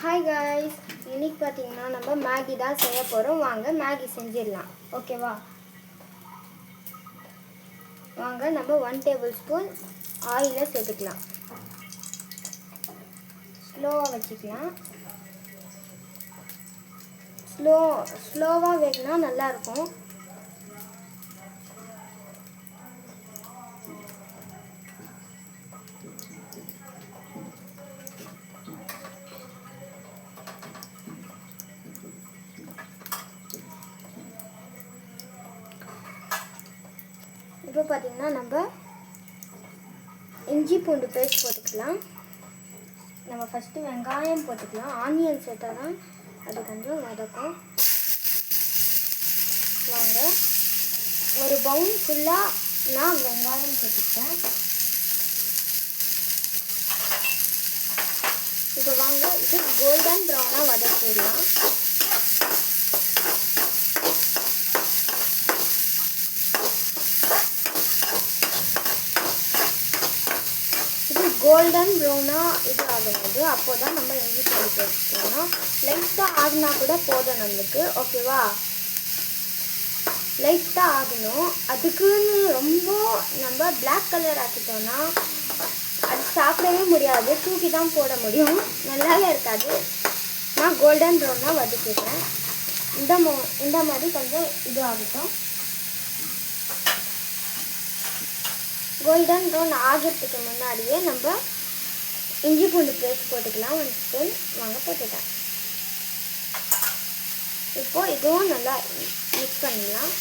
Hi guys, இன்னைக்கு பார்த்தீங்கன்னா நம்ம மேகி தான் செய்ய போகிறோம். வாங்க மேகி செஞ்சிடலாம். ஓகேவா? வாங்க நம்ம 1 டேபிள் ஸ்பூன் ஆயிலை சேர்த்துக்கலாம். ஸ்லோவாக வச்சுக்கலாம். ஸ்லோவாக வேகினா நல்லாயிருக்கும். இப்போ பார்த்தீங்கன்னா நம்ம இஞ்சி பூண்டு பேஸ்ட் போட்டுக்கலாம். நம்ம ஃபஸ்ட்டு வெங்காயம் போட்டுக்கலாம். ஆனியன் சேர்த்தா தான் அது கொஞ்சம் வதக்கும். வாங்க ஒரு பவுல் ஃபுல்லாக நான் வெங்காயம் சேர்த்துக்கிட்டேன். இப்போ வாங்க இது கோல்டன் ப்ரௌனாக வதக்கிடலாம். கோல்டன் ப்ரௌனாக இது ஆகும்போது அப்போ தான் நம்ம இஞ்சி பூண்டு பேஸ்ட் போடணும். லைட்டாக ஆகினா கூட போதும் நம்மளுக்கு. ஓகேவா? லைட்டாக ஆகணும். அதுக்குன்னு ரொம்ப நம்ம பிளாக் கலர் ஆக்கிட்டோன்னா அது சாப்பிடவே முடியாது, தூக்கி தான் போட முடியும், நல்லாவே இருக்காது. நான் கோல்டன் ப்ரௌனாக வதக்கிடுறேன். இந்த மாதிரி கொஞ்சம் இது ஆகட்டும். கோல்டன் ப்ரௌன் ஆகிறதுக்கு முன்னாடியே நம்ம இஞ்சி பூண்டு பேஸ்ட் போட்டுக்கலாம். 1 ஸ்பூன் வாங்க போட்டுட்டேன். இப்போ இதுவும் நல்லா மிக்ஸ் பண்ணிடலாம்.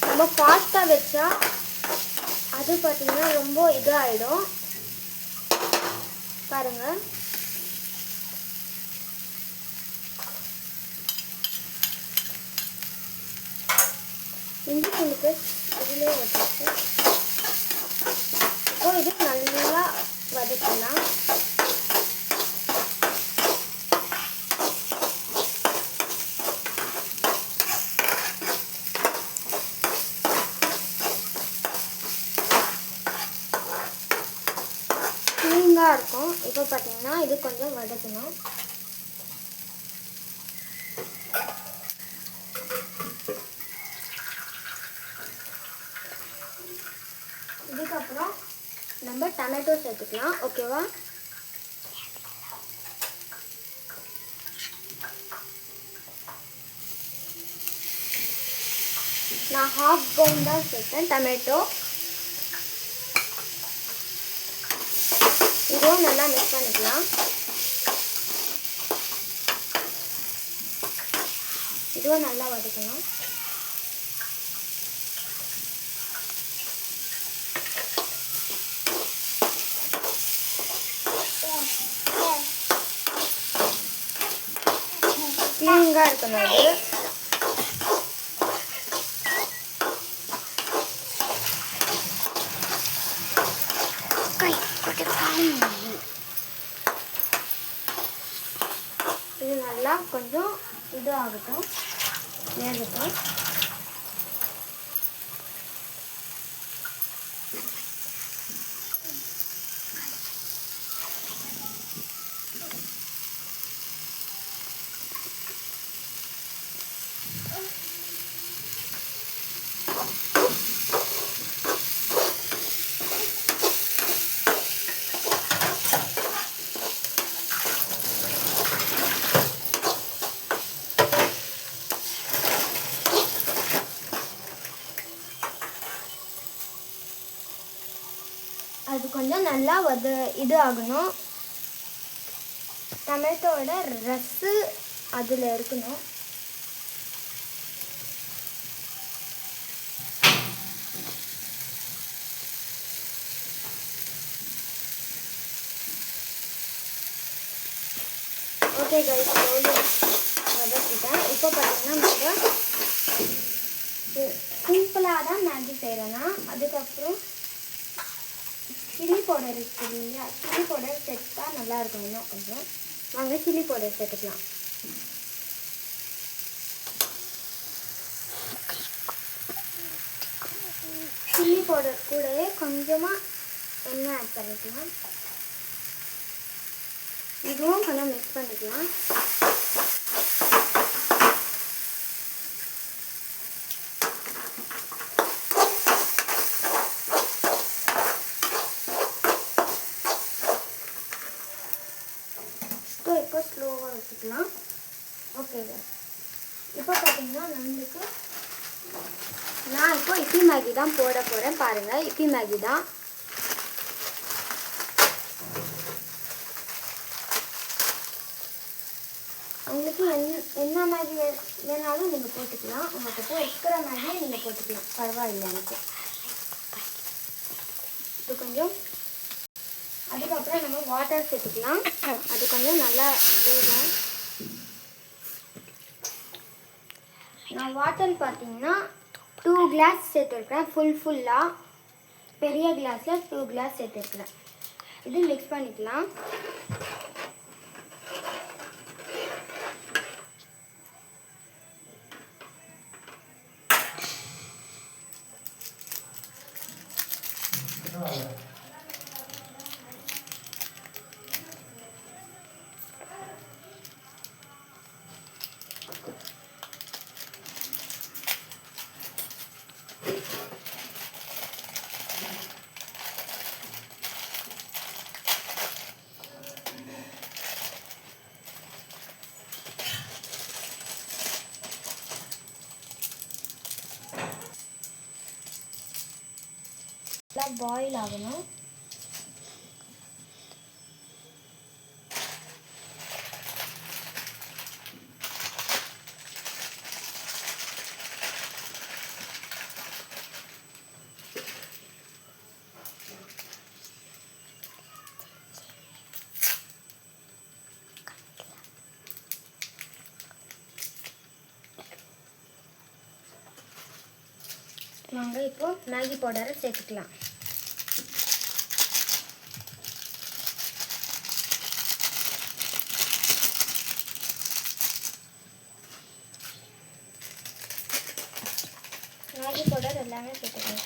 நம்ம ஃபாஸ்ட்டாக வச்சா அது பார்த்திங்கன்னா ரொம்ப இதாகிடும். பாருங்கள், இஞ்சி பூண்டு பேஸ்ட் இதிலே வச்சுட்டு இப்போ இது நல்லா வதக்கலாம். க்ளீனாக இருக்கும். இப்போ பார்த்தீங்கன்னா இது கொஞ்சம் வதக்கணும். இதுக்கப்புறம் நம்ம டொமேட்டோ சேர்த்துக்கலாம். ஓகேவா? நான் ஹாஃப் பவுன் தான் சேர்த்தேன் டொமேட்டோ. இதுவும் நல்லா மிக்ஸ் பண்ணிக்கலாம். இதுவும் நல்லா வதக்கணும். க்ளீனாக இருக்கணும் அது. இது நல்லா கொஞ்சம் இது ஆகட்டும், வேகட்டும். அது கொஞ்சம் நல்லா இது ஆகணும். டொமேட்டோட ரஸ்ஸு அதில் இருக்கணும். ஓகே கைஸ், வதக்கிட்டேன். இப்போ பார்த்தீங்கன்னா நம்ம சிம்பிளாக தான் மேகி செய்கிறேன்னா, அதுக்கப்புறம் சில்லி பவுடர் இருக்கு இல்லையா, சில்லி பவுடர் சேர்த்தா நல்லா இருக்கும். இன்னும் கொஞ்சம் வாங்க சில்லி பவுடர் சேர்த்துக்கலாம். பவுடர் கூடவே கொஞ்சமாக எண்ணெய் ஆட் பண்ணிக்கலாம். இதுவும் கொஞ்சம் மிக்ஸ் பண்ணிக்கலாம். இப்போ ஸ்லோவாக வச்சுக்கலாம். ஓகே, இப்போ பார்த்தீங்கன்னா நம்மளுக்கு நான் இப்போ இப்பி மேகி தான் போட போகிறேன். பாருங்கள், இப்பி மேகி தான். உங்களுக்கு என்ன மேகி வேணாலும் நீங்கள் போட்டுக்கலாம். உங்கள்கிட்ட இருக்கிற மேகியை நீங்கள் போட்டுக்கலாம், பரவாயில்லை எனக்கு. இது கொஞ்சம் அதுக்கப்புறம் நம்ம வாட்டர் சேர்த்துக்கலாம். அது கொஞ்சம் நல்லா வேகும். நான் வாட்டர் பார்த்தீங்கன்னா 2 கிளாஸ் சேர்த்துருக்கேன். ஃபுல்லாக பெரிய கிளாஸில் 2 கிளாஸ் சேர்த்துருக்குறேன். இது மிக்ஸ் பண்ணிக்கலாம். பாயில் ஆகணும். நாங்கள் இப்போ மேகி பவுடரை சேர்த்துக்கலாம். மேகி பவுடர் எல்லாமே சேர்த்துக்கலாம்.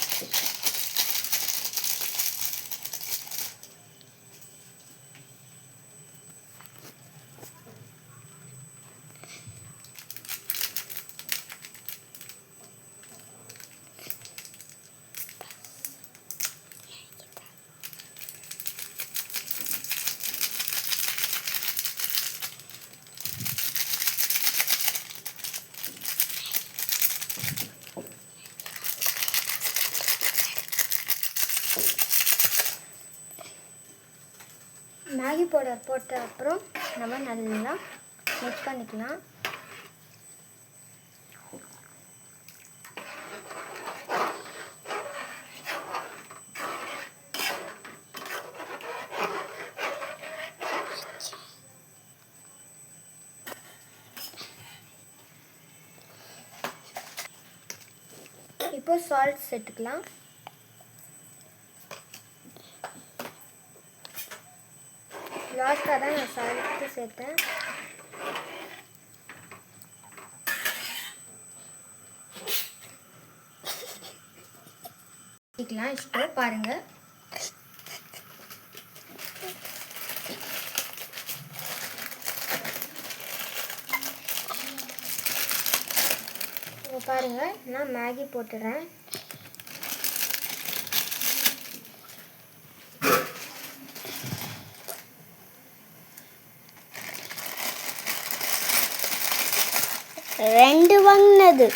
மேகி பவுடர் போட்ட அப்புறம் நம்ம நல்லா மிக்ஸ் பண்ணிக்கலாம். இப்போ சால்ட் சேர்த்துக்கலாம். லாஸ்ட்டாக தான் நான் சால்ட்டு சேர்த்தேன். இப்போ பாருங்கள், பாருங்கள் நான் மேகி போட்டுறேன். ரெண்டு வாங்கினது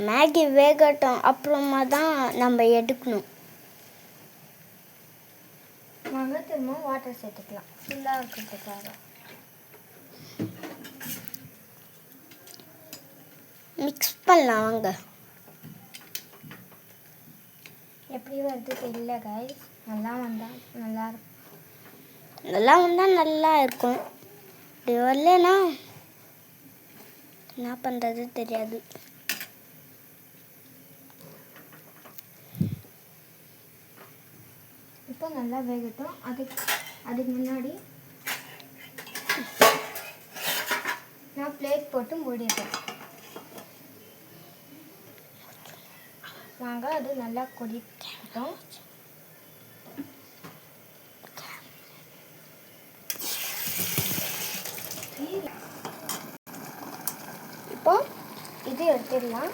மேகி வேகட்டும், அப்புறமா தான் நம்ம எடுக்கணும். நாங்கள் திரும்ப வாட்டர் சேர்த்துக்கலாம். ஃபுல்லாக இருக்கிறதுக்காக மிக்ஸ் பண்ணலாம் வாங்க. எப்படி வருது தெரியல கைஸ். நல்லா வந்தால் நல்லா இருக்கும். நல்லா வந்தால் நல்லா இருக்கும். இப்படி வரலனா என்ன பண்ணுறது தெரியாது. இப்போ நல்லா வேகட்டும். அதுக்கு முன்னாடி நான் பிளேட் போட்டு மூடிடுறேன். வாங்க அது நல்லா கொதிக்கட்டும். இப்போ இது எடுத்துடலாம்.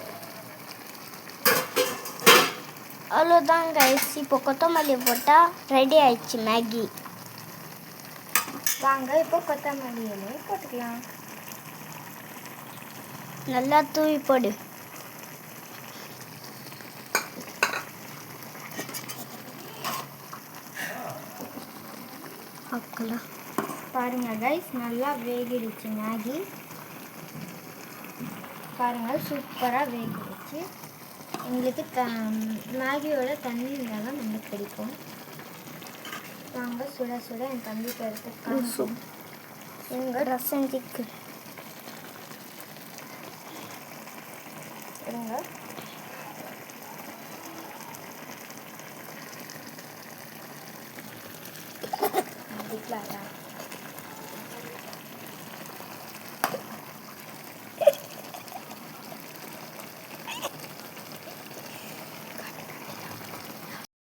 அவ்வளோதான் கைஸ். இப்போ கொத்தமல்லி போட்டால் ரெடி ஆயிடுச்சு மேகி. வாங்க இப்போ கொத்தமல்லி இலையை போட்டுக்கலாம். நல்லா தூவி போடு. பார்க்கலாம். பாருங்க கைஸ், நல்லா வேகிடுச்சு மேகி. பாருங்க சூப்பராக வேகிடுச்சு. எங்களுக்கு மேகியோட தண்ணி இருந்தால் தான் நம்மளுக்கு பிடிக்கும். வாங்க சுட சுட என் தம்பிக்கு எடுத்து எங்கள் ரசஞ்சிக்கு இருங்க. அதுக்கெலாம்